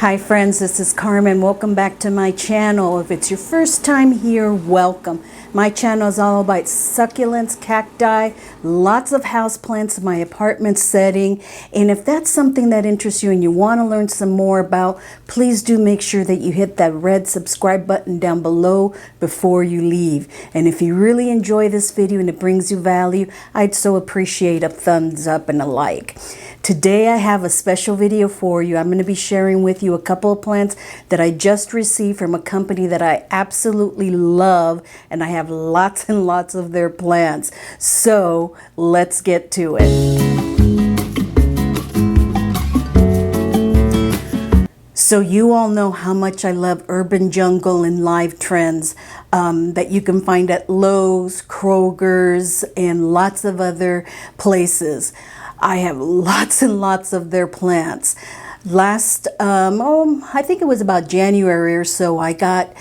Hi friends, this is Carmen. Welcome back to my channel. If it's your first time here, welcome. My channel is all about succulents, cacti, lots of houseplants in my apartment setting. And if that's something that interests you and you want to learn some more about, please do make sure that you hit that red subscribe button down below before you leave. And if you really enjoy this video and it brings you value, I'd so appreciate a thumbs up and a like. Today I have a special video for you. I'm going to be sharing with you a couple of plants that I just received from a company that I absolutely love, and I have lots and lots of their plants. So let's get to it. So you all know how much I love urban jungle and live trends that you can find at Lowe's, Kroger's, and lots of other places. I have lots and lots of their plants. Last, I think it was about January or so, I got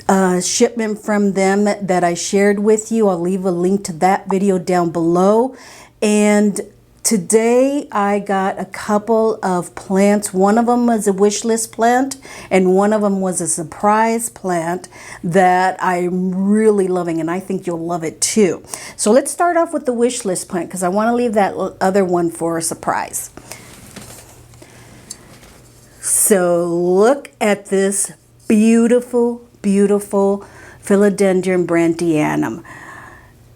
a shipment from them that I shared with you. I'll leave a link to that video down below. And today I got a couple of plants. One of them was a Wishlist plant and one of them was a surprise plant that I'm really loving, and I think you'll love it too. So let's start off with the Wishlist plant because I want to leave that other one for a surprise. So look at this beautiful, beautiful Philodendron Brandianum.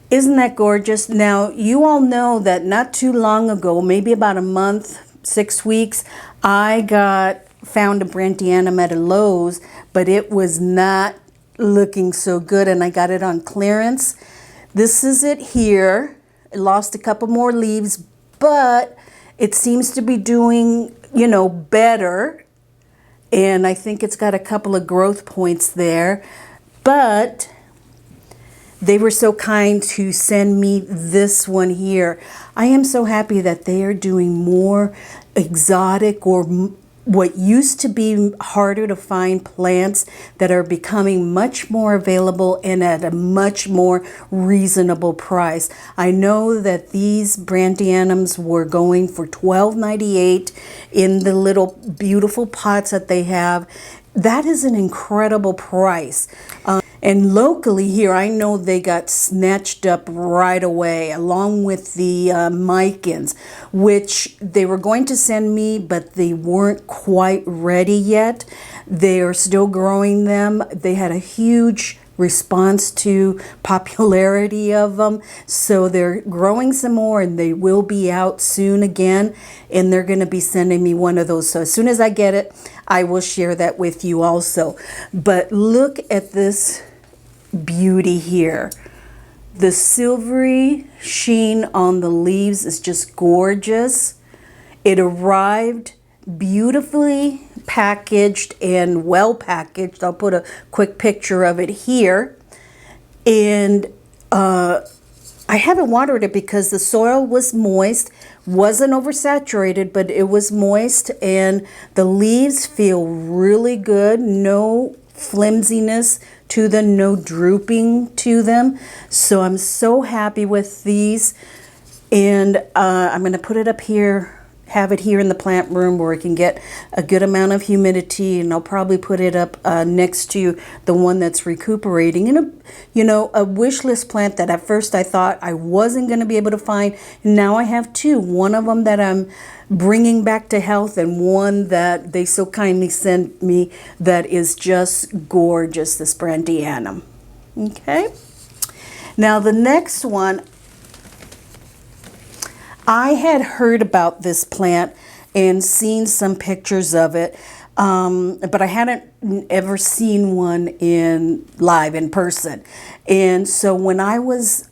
Isn't that gorgeous? Now, you all know that not too long ago, maybe about a month, 6 weeks, I found a Brandianum at a Lowe's, but it was not looking so good, and I got it on clearance. This is it here. It lost a couple more leaves, but it seems to be doing, better. And I think it's got a couple of growth points there, but they were so kind to send me this one here. I am so happy that they are doing more exotic or what used to be harder to find plants that are becoming much more available and at a much more reasonable price. I know that these Brandianums were going for $12.98 in the little beautiful pots that they have. That is an incredible price. And locally here, I know they got snatched up right away, along with the Micans, which they were going to send me, but they weren't quite ready yet. They are still growing them. They had a huge response to popularity of them, so they're growing some more, and they will be out soon again, and they're going to be sending me one of those. So as soon as I get it, I will share that with you also. But look at this beauty here. The silvery sheen on the leaves is just gorgeous. It arrived beautifully packaged and well packaged. I'll put a quick picture of it here. And I haven't watered it because the soil was moist, wasn't oversaturated, but it was moist, and the leaves feel really good. No flimsiness to them, no drooping to them. So I'm so happy with these, and I'm going to put it up here, have it here in the plant room where it can get a good amount of humidity, and I'll probably put it up next to the one that's recuperating. And a wish list plant that at first I thought I wasn't going to be able to find. Now I have two. One of them that I'm bringing back to health, and one that they so kindly sent me that is just gorgeous, this Brandianum. Okay. Now the next one, I had heard about this plant and seen some pictures of it, but I hadn't ever seen one live in person. And so when I was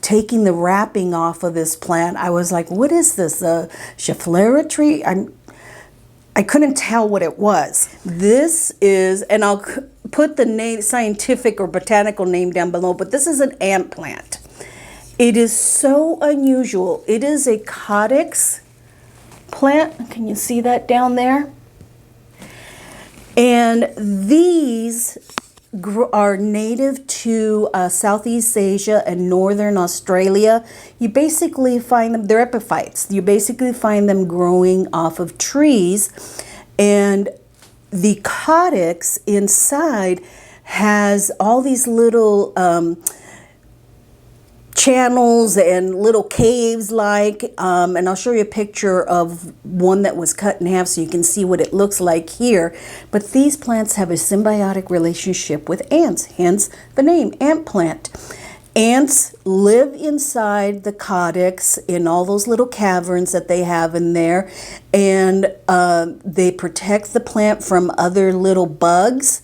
taking the wrapping off of this plant, I was like, what is this, a Schefflera tree? I couldn't tell what it was. This is, and I'll put the name, scientific or botanical name down below, but this is an ant plant. It is so unusual. It is a Codex plant. Can you see that down there? And these are native to Southeast Asia and Northern Australia. You basically find them, they're epiphytes. You basically find them growing off of trees. And the caudix inside has all these little channels and little caves and I'll show you a picture of one that was cut in half so you can see what it looks like here. But these plants have a symbiotic relationship with ants, hence the name ant plant. Ants live inside the caudix in all those little caverns that they have in there, and they protect the plant from other little bugs,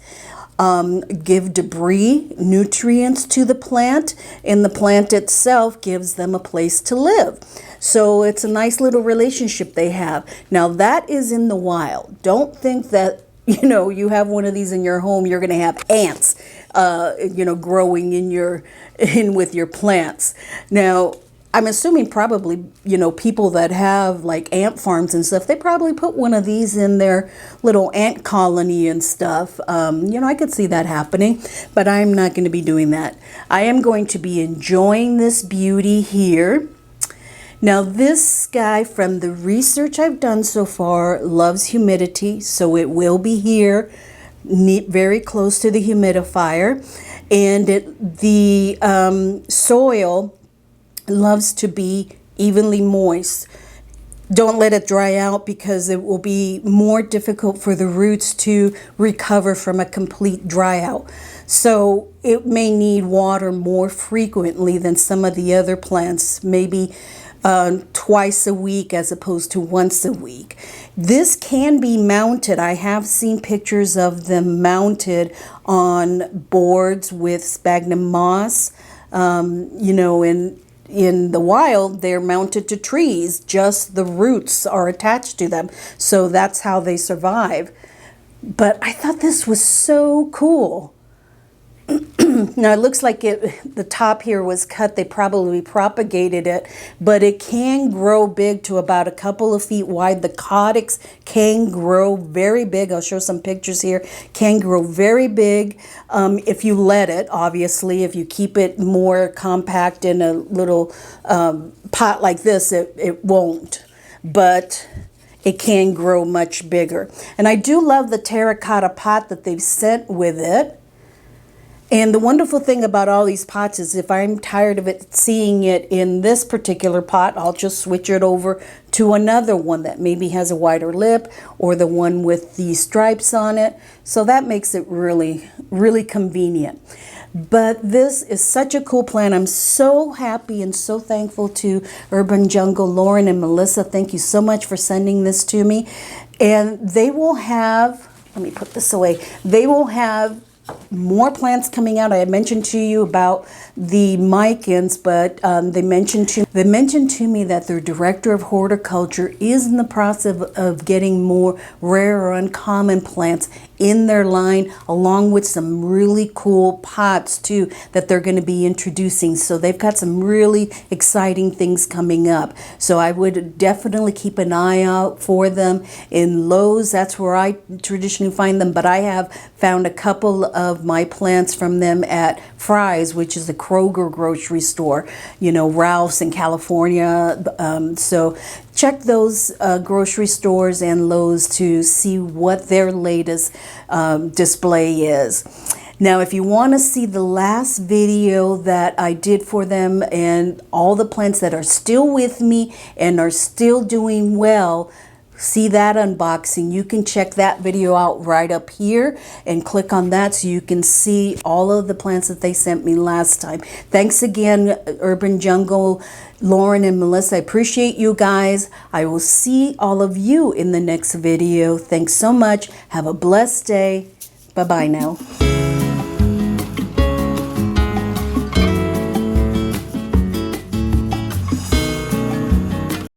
give debris, nutrients to the plant, and the plant itself gives them a place to live. So it's a nice little relationship they have. Now that is in the wild. Don't think that, you know, you have one of these in your home, you're going to have ants, you know, growing in with your plants. Now, I'm assuming probably, you know, people that have like ant farms and stuff, they probably put one of these in their little ant colony and stuff. You know, I could see that happening, but I'm not going to be doing that. I am going to be enjoying this beauty here. Now, this guy, from the research I've done so far, loves humidity, so it will be here, very close to the humidifier. And the soil loves to be evenly moist. Don't let it dry out because it will be more difficult for the roots to recover from a complete dry out. So it may need water more frequently than some of the other plants, maybe twice a week as opposed to once a week. This can be mounted. I have seen pictures of them mounted on boards with sphagnum moss. You know, in the wild, they're mounted to trees. Just the roots are attached to them. So that's how they survive. But I thought this was so cool. Now it looks like the top here was cut. They probably propagated it, but it can grow big to about a couple of feet wide. The caudix can grow very big. I'll show some pictures here. Can grow very big if you let it, obviously. If you keep it more compact in a little pot like this, it won't. But it can grow much bigger. And I do love the terracotta pot that they've sent with it. And the wonderful thing about all these pots is if I'm tired of seeing it in this particular pot, I'll just switch it over to another one that maybe has a wider lip or the one with the stripes on it. So that makes it really, really convenient. But this is such a cool plant. I'm so happy and so thankful to Urban Jungle, Lauren and Melissa. Thank you so much for sending this to me. And they will have, let me put this away, they will have more plants coming out. I had mentioned to you about the Micans, but they mentioned to me that their director of horticulture is in the process of getting more rare or uncommon plants in their line, along with some really cool pots too that they're going to be introducing. So they've got some really exciting things coming up. So I would definitely keep an eye out for them in Lowe's. That's where I traditionally find them, but I have found a couple of my plants from them at Fry's, which is a Kroger grocery store, you know, Ralph's in California. So check those grocery stores and Lowe's to see what their latest display is. Now, if you want to see the last video that I did for them and all the plants that are still with me and are still doing well, see that unboxing, you can check that video out right up here and click on that so you can see all of the plants that they sent me last time. Thanks again, Urban Jungle, Lauren and Melissa. I appreciate you guys. I will see all of you in the next video. Thanks so much. Have a blessed day. Bye-bye now.